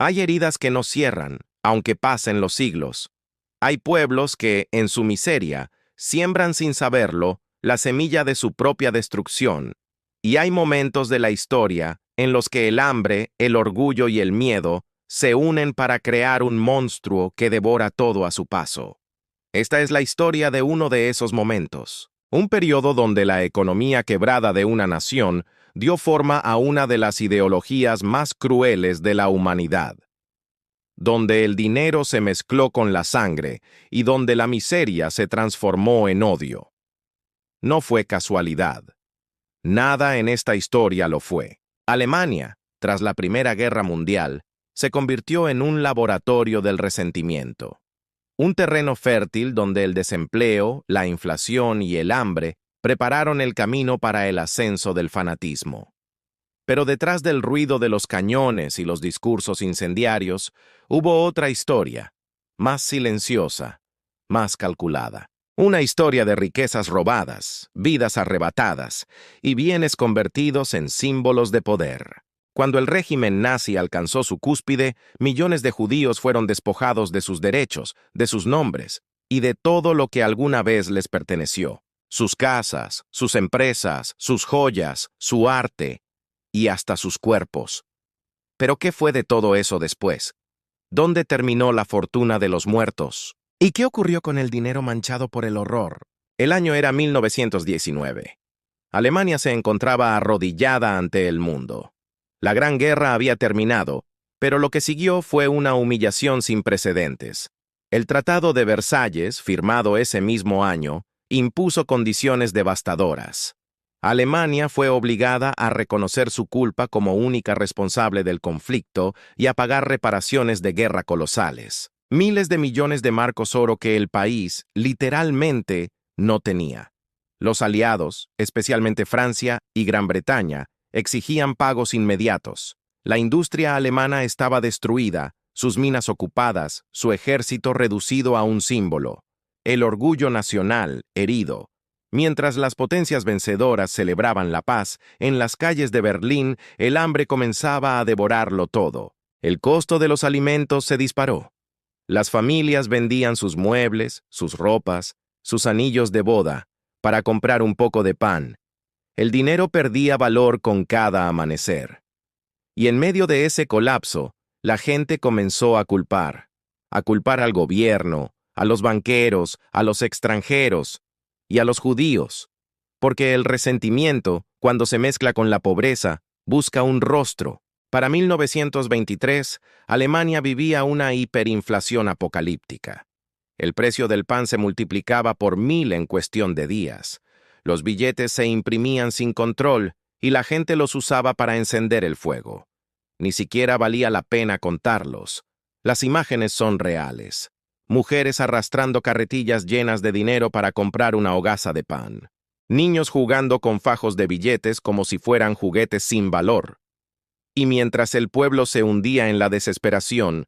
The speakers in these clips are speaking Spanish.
Hay heridas que no cierran, aunque pasen los siglos. Hay pueblos que, en su miseria, siembran sin saberlo la semilla de su propia destrucción. Y hay momentos de la historia en los que el hambre, el orgullo y el miedo se unen para crear un monstruo que devora todo a su paso. Esta es la historia de uno de esos momentos. Un periodo donde la economía quebrada de una nación dio forma a una de las ideologías más crueles de la humanidad. Donde el dinero se mezcló con la sangre y donde la miseria se transformó en odio. No fue casualidad. Nada en esta historia lo fue. Alemania, tras la Primera Guerra Mundial, se convirtió en un laboratorio del resentimiento. Un terreno fértil donde el desempleo, la inflación y el hambre prepararon el camino para el ascenso del fanatismo. Pero detrás del ruido de los cañones y los discursos incendiarios, hubo otra historia, más silenciosa, más calculada. Una historia de riquezas robadas, vidas arrebatadas y bienes convertidos en símbolos de poder. Cuando el régimen nazi alcanzó su cúspide, millones de judíos fueron despojados de sus derechos, de sus nombres y de todo lo que alguna vez les perteneció. Sus casas, sus empresas, sus joyas, su arte y hasta sus cuerpos. ¿Pero qué fue de todo eso después? ¿Dónde terminó la fortuna de los muertos? ¿Y qué ocurrió con el dinero manchado por el horror? El año era 1919. Alemania se encontraba arrodillada ante el mundo. La Gran Guerra había terminado, pero lo que siguió fue una humillación sin precedentes. El Tratado de Versalles, firmado ese mismo año, impuso condiciones devastadoras. Alemania fue obligada a reconocer su culpa como única responsable del conflicto y a pagar reparaciones de guerra colosales. Miles de millones de marcos oro que el país, literalmente, no tenía. Los aliados, especialmente Francia y Gran Bretaña, exigían pagos inmediatos. La industria alemana estaba destruida, sus minas ocupadas, su ejército reducido a un símbolo. El orgullo nacional, herido. Mientras las potencias vencedoras celebraban la paz, en las calles de Berlín el hambre comenzaba a devorarlo todo. El costo de los alimentos se disparó. Las familias vendían sus muebles, sus ropas, sus anillos de boda, para comprar un poco de pan. El dinero perdía valor con cada amanecer. Y en medio de ese colapso, la gente comenzó a culpar al gobierno, a los banqueros, a los extranjeros y a los judíos, porque el resentimiento, cuando se mezcla con la pobreza, busca un rostro. Para 1923, Alemania vivía una hiperinflación apocalíptica. El precio del pan se multiplicaba por 1000 en cuestión de días. Los billetes se imprimían sin control y la gente los usaba para encender el fuego. Ni siquiera valía la pena contarlos. Las imágenes son reales. Mujeres arrastrando carretillas llenas de dinero para comprar una hogaza de pan. Niños jugando con fajos de billetes como si fueran juguetes sin valor. Y mientras el pueblo se hundía en la desesperación,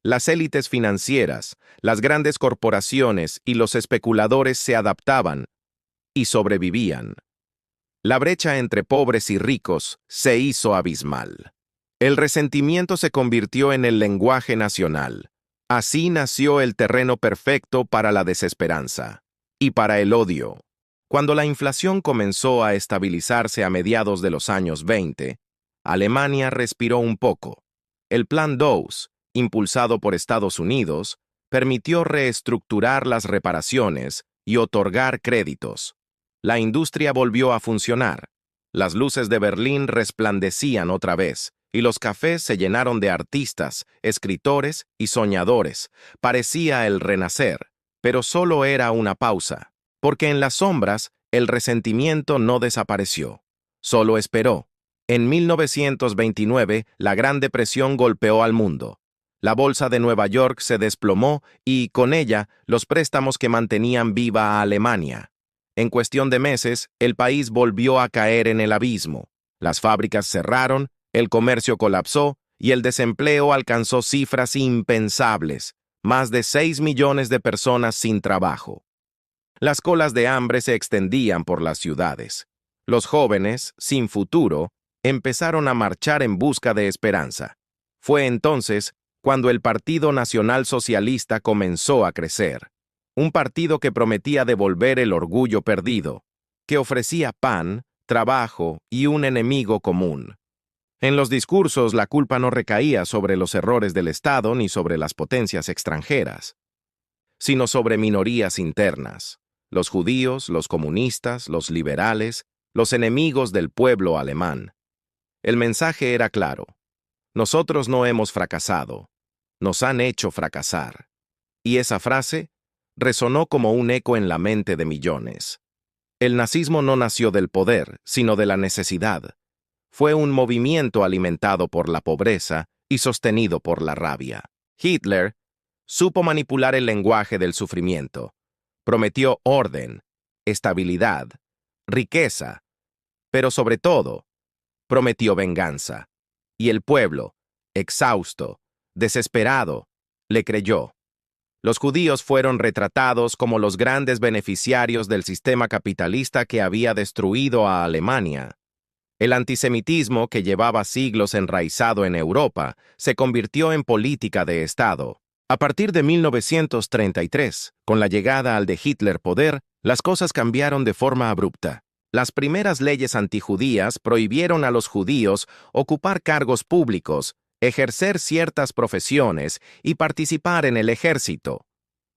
las élites financieras, las grandes corporaciones y los especuladores se adaptaban y sobrevivían. La brecha entre pobres y ricos se hizo abismal. El resentimiento se convirtió en el lenguaje nacional. Así nació el terreno perfecto para la desesperanza y para el odio. Cuando la inflación comenzó a estabilizarse a mediados de los años 20, Alemania respiró un poco. El Plan Dawes, impulsado por Estados Unidos, permitió reestructurar las reparaciones y otorgar créditos. La industria volvió a funcionar. Las luces de Berlín resplandecían otra vez, y los cafés se llenaron de artistas, escritores y soñadores. Parecía el renacer, pero solo era una pausa, porque en las sombras el resentimiento no desapareció, solo esperó. En 1929, la Gran Depresión golpeó al mundo. La bolsa de Nueva York se desplomó y, con ella, los préstamos que mantenían viva a Alemania. En cuestión de meses, el país volvió a caer en el abismo. Las fábricas cerraron, el comercio colapsó y el desempleo alcanzó cifras impensables, más de 6 millones de personas sin trabajo. Las colas de hambre se extendían por las ciudades. Los jóvenes, sin futuro, empezaron a marchar en busca de esperanza. Fue entonces cuando el Partido Nacional Socialista comenzó a crecer. Un partido que prometía devolver el orgullo perdido, que ofrecía pan, trabajo y un enemigo común. En los discursos, la culpa no recaía sobre los errores del Estado ni sobre las potencias extranjeras, sino sobre minorías internas: los judíos, los comunistas, los liberales, los enemigos del pueblo alemán. El mensaje era claro: nosotros no hemos fracasado, nos han hecho fracasar. Y esa frase resonó como un eco en la mente de millones. El nazismo no nació del poder, sino de la necesidad. Fue un movimiento alimentado por la pobreza y sostenido por la rabia. Hitler supo manipular el lenguaje del sufrimiento. Prometió orden, estabilidad, riqueza, pero sobre todo, prometió venganza. Y el pueblo, exhausto, desesperado, le creyó. Los judíos fueron retratados como los grandes beneficiarios del sistema capitalista que había destruido a Alemania. El antisemitismo, que llevaba siglos enraizado en Europa, se convirtió en política de Estado. A partir de 1933, con la llegada al de Hitler poder, las cosas cambiaron de forma abrupta. Las primeras leyes antijudías prohibieron a los judíos ocupar cargos públicos, ejercer ciertas profesiones y participar en el ejército.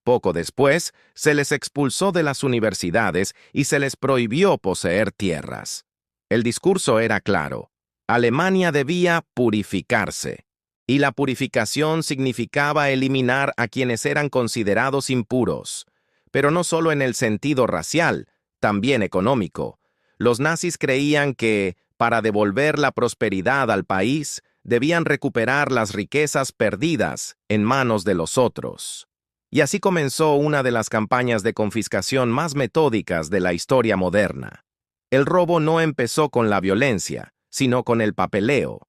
Poco después, se les expulsó de las universidades y se les prohibió poseer tierras. El discurso era claro: Alemania debía purificarse, y la purificación significaba eliminar a quienes eran considerados impuros. Pero no solo en el sentido racial, también económico. Los nazis creían que, para devolver la prosperidad al país, debían recuperar las riquezas perdidas en manos de los otros. Y así comenzó una de las campañas de confiscación más metódicas de la historia moderna. El robo no empezó con la violencia, sino con el papeleo,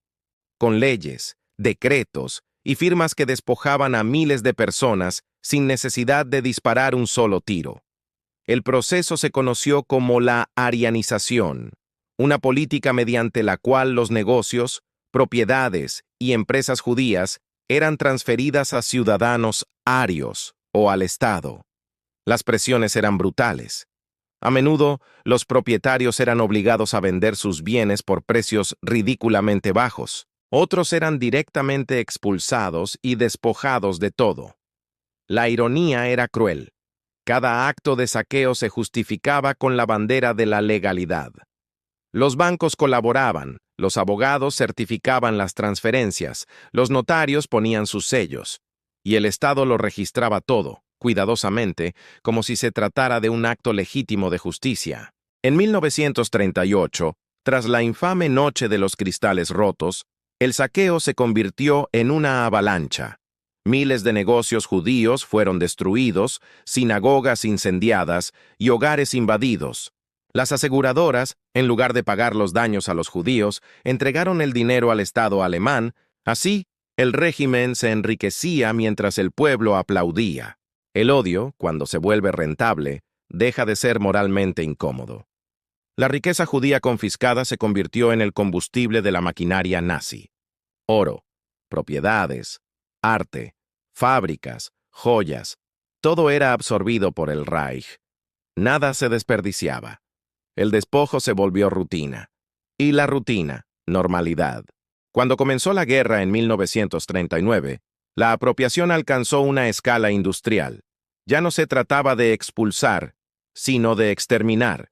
con leyes, decretos y firmas que despojaban a miles de personas sin necesidad de disparar un solo tiro. El proceso se conoció como la arianización, una política mediante la cual los negocios, propiedades y empresas judías eran transferidas a ciudadanos arios o al Estado. Las presiones eran brutales. A menudo, los propietarios eran obligados a vender sus bienes por precios ridículamente bajos. Otros eran directamente expulsados y despojados de todo. La ironía era cruel. Cada acto de saqueo se justificaba con la bandera de la legalidad. Los bancos colaboraban, los abogados certificaban las transferencias, los notarios ponían sus sellos, y el Estado lo registraba todo, cuidadosamente, como si se tratara de un acto legítimo de justicia. En 1938, tras la infame Noche de los Cristales Rotos, el saqueo se convirtió en una avalancha. Miles de negocios judíos fueron destruidos, sinagogas incendiadas y hogares invadidos. Las aseguradoras, en lugar de pagar los daños a los judíos, entregaron el dinero al Estado alemán. Así, el régimen se enriquecía mientras el pueblo aplaudía. El odio, cuando se vuelve rentable, deja de ser moralmente incómodo. La riqueza judía confiscada se convirtió en el combustible de la maquinaria nazi. Oro, propiedades, arte, fábricas, joyas, todo era absorbido por el Reich. Nada se desperdiciaba. El despojo se volvió rutina. Y la rutina, normalidad. Cuando comenzó la guerra en 1939, la apropiación alcanzó una escala industrial. Ya no se trataba de expulsar, sino de exterminar.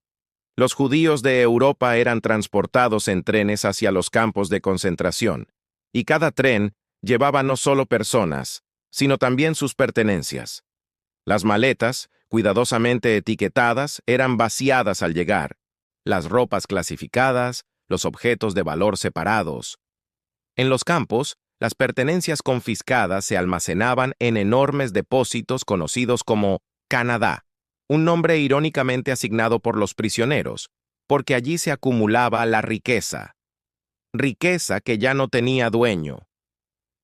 Los judíos de Europa eran transportados en trenes hacia los campos de concentración, y cada tren llevaba no solo personas, sino también sus pertenencias. Las maletas, cuidadosamente etiquetadas, eran vaciadas al llegar, las ropas clasificadas, los objetos de valor separados. En los campos, las pertenencias confiscadas se almacenaban en enormes depósitos conocidos como Canadá, un nombre irónicamente asignado por los prisioneros, porque allí se acumulaba la riqueza. Riqueza que ya no tenía dueño.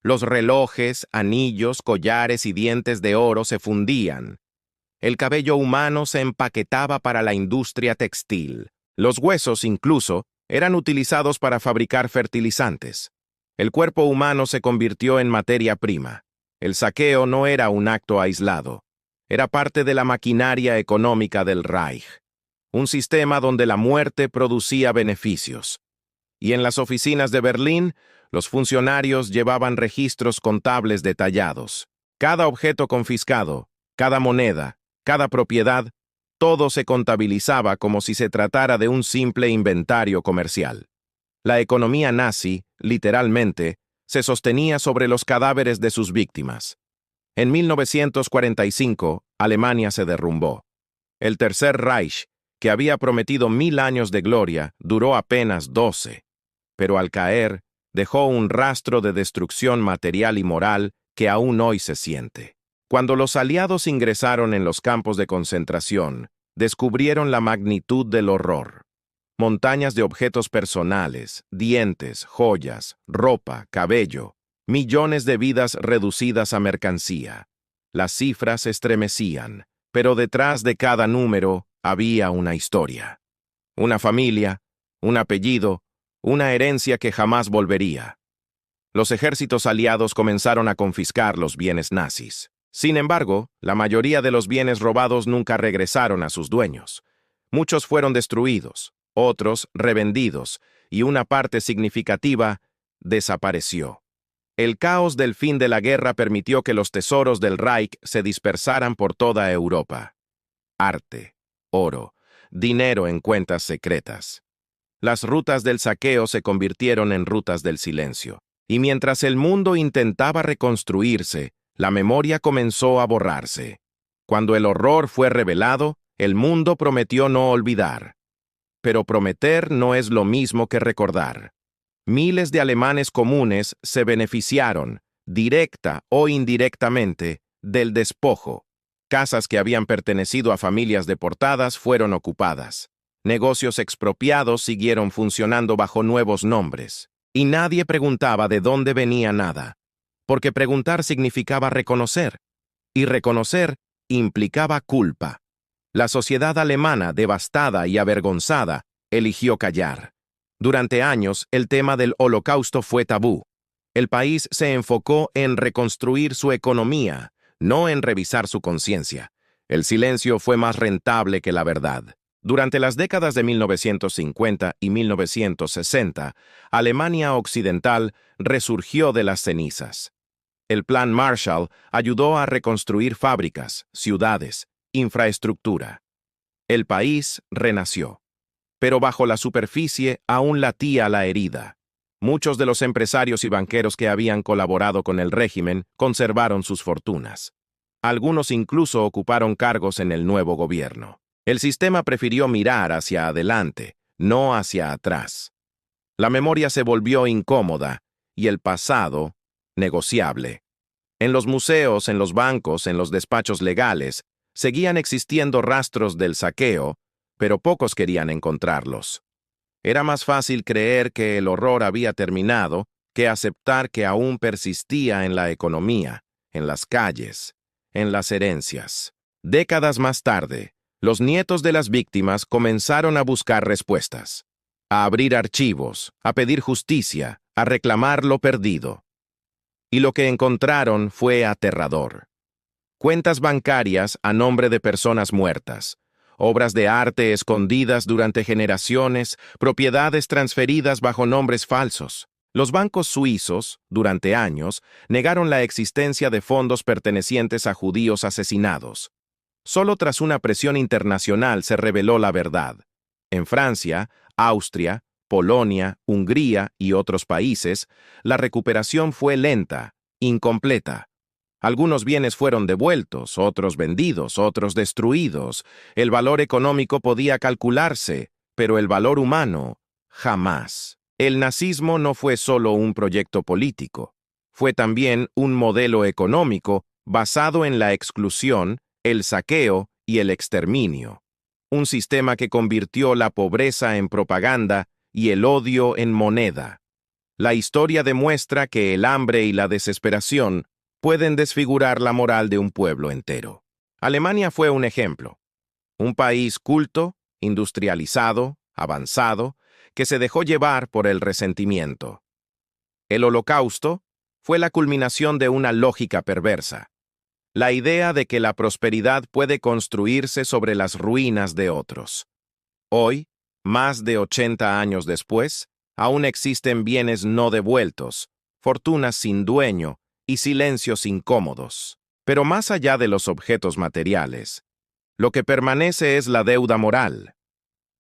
Los relojes, anillos, collares y dientes de oro se fundían. El cabello humano se empaquetaba para la industria textil. Los huesos, incluso, eran utilizados para fabricar fertilizantes. El cuerpo humano se convirtió en materia prima. El saqueo no era un acto aislado. Era parte de la maquinaria económica del Reich, un sistema donde la muerte producía beneficios. Y en las oficinas de Berlín, los funcionarios llevaban registros contables detallados. Cada objeto confiscado, cada moneda, cada propiedad, todo se contabilizaba como si se tratara de un simple inventario comercial. La economía nazi, literalmente, se sostenía sobre los cadáveres de sus víctimas. En 1945, Alemania se derrumbó. El Tercer Reich, que había prometido 1000 años de gloria, duró apenas 12. Pero al caer, dejó un rastro de destrucción material y moral que aún hoy se siente. Cuando los aliados ingresaron en los campos de concentración, descubrieron la magnitud del horror. Montañas de objetos personales, dientes, joyas, ropa, cabello, millones de vidas reducidas a mercancía. Las cifras estremecían, pero detrás de cada número había una historia. Una familia, un apellido, una herencia que jamás volvería. Los ejércitos aliados comenzaron a confiscar los bienes nazis. Sin embargo, la mayoría de los bienes robados nunca regresaron a sus dueños. Muchos fueron destruidos, otros revendidos, y una parte significativa desapareció. El caos del fin de la guerra permitió que los tesoros del Reich se dispersaran por toda Europa. Arte, oro, dinero en cuentas secretas. Las rutas del saqueo se convirtieron en rutas del silencio, y mientras el mundo intentaba reconstruirse, la memoria comenzó a borrarse. Cuando el horror fue revelado, el mundo prometió no olvidar. Pero prometer no es lo mismo que recordar. Miles de alemanes comunes se beneficiaron, directa o indirectamente, del despojo. Casas que habían pertenecido a familias deportadas fueron ocupadas. Negocios expropiados siguieron funcionando bajo nuevos nombres. Y nadie preguntaba de dónde venía nada, porque preguntar significaba reconocer, y reconocer implicaba culpa. La sociedad alemana, devastada y avergonzada, eligió callar. Durante años, el tema del Holocausto fue tabú. El país se enfocó en reconstruir su economía, no en revisar su conciencia. El silencio fue más rentable que la verdad. Durante las décadas de 1950 y 1960, Alemania Occidental resurgió de las cenizas. El Plan Marshall ayudó a reconstruir fábricas, ciudades, infraestructura. El país renació. Pero bajo la superficie aún latía la herida. Muchos de los empresarios y banqueros que habían colaborado con el régimen conservaron sus fortunas. Algunos incluso ocuparon cargos en el nuevo gobierno. El sistema prefirió mirar hacia adelante, no hacia atrás. La memoria se volvió incómoda y el pasado, negociable. En los museos, en los bancos, en los despachos legales, seguían existiendo rastros del saqueo, pero pocos querían encontrarlos. Era más fácil creer que el horror había terminado que aceptar que aún persistía en la economía, en las calles, en las herencias. Décadas más tarde, los nietos de las víctimas comenzaron a buscar respuestas, a abrir archivos, a pedir justicia, a reclamar lo perdido. Y lo que encontraron fue aterrador. Cuentas bancarias a nombre de personas muertas, obras de arte escondidas durante generaciones, propiedades transferidas bajo nombres falsos. Los bancos suizos, durante años, negaron la existencia de fondos pertenecientes a judíos asesinados. Solo tras una presión internacional se reveló la verdad. En Francia, Austria, Polonia, Hungría y otros países, la recuperación fue lenta, incompleta. Algunos bienes fueron devueltos, otros vendidos, otros destruidos. El valor económico podía calcularse, pero el valor humano, jamás. El nazismo no fue solo un proyecto político, fue también un modelo económico basado en la exclusión, el saqueo y el exterminio. Un sistema que convirtió la pobreza en propaganda y el odio en moneda. La historia demuestra que el hambre y la desesperación pueden desfigurar la moral de un pueblo entero. Alemania fue un ejemplo. Un país culto, industrializado, avanzado, que se dejó llevar por el resentimiento. El Holocausto fue la culminación de una lógica perversa. La idea de que la prosperidad puede construirse sobre las ruinas de otros. Hoy, más de 80 años después, aún existen bienes no devueltos, fortunas sin dueño y silencios incómodos. Pero más allá de los objetos materiales, lo que permanece es la deuda moral.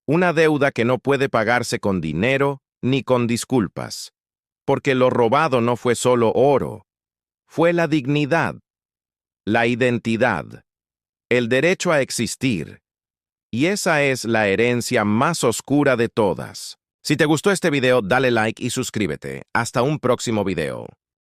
Una deuda que no puede pagarse con dinero ni con disculpas. Porque lo robado no fue solo oro, fue la dignidad, la identidad, el derecho a existir. Y esa es la herencia más oscura de todas. Si te gustó este video, dale like y suscríbete. Hasta un próximo video.